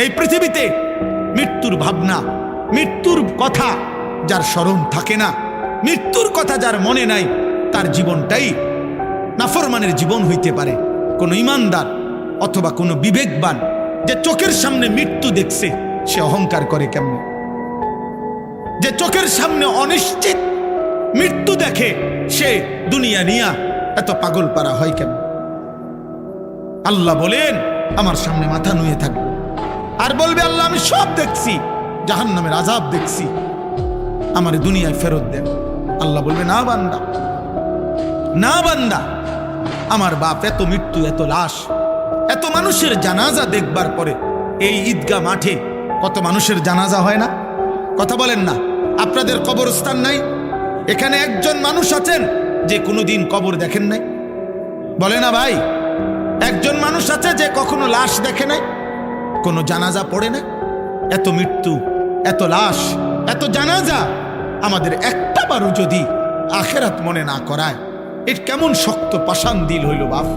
এই পৃথিবীতে মৃত্যুর ভাবনা, মৃত্যুর কথা যার স্মরণ থাকে না, মৃত্যুর কথা যার মনে নাই, তার জীবনটাই নাফরমানের জীবন হইতে পারে। কোনো ইমানদার অথবা কোনো বিবেকবান যে চোখের সামনে মৃত্যু দেখছে, সে অহংকার করে কেমন? যে চোখের সামনে অনিশ্চিত মৃত্যু দেখে, সে দুনিয়া নিয়া এত পাগল পারা হয় কেন? আল্লাহ বলেন, আমার সামনে মাথা নুয়ে থাকবে আর বলবে, আল্লাহ আমি সব দেখছি, জাহান্নামের আযাব দেখছি, আমার দুনিয়ায় ফেরত দেন। আল্লাহ বলবে, না বান্দা, না বান্দা, আমার বাপ এত মৃত্যু, এত লাশ, এত মানুষের জানাজা দেখবার পরে এই ঈদগাহ মাঠে কত মানুষের জানাজা হয় না? কথা বলেন না? আপনাদের কবরস্থান নাই? এখানে একজন মানুষ আছেন যে কোনোদিন কবর দেখেন নাই? বলে না ভাই? একজন মানুষ আছে যে কখনো লাশ দেখে নাই, কোনো জানাজা পড়ে নাই? এত মৃত্যু, এত লাশ, এত জানাজা, আমাদের একটা বারও যদি আখেরাত মনে না করায়, এর কেমন শক্ত পাষাণ দিল হইল বাপ।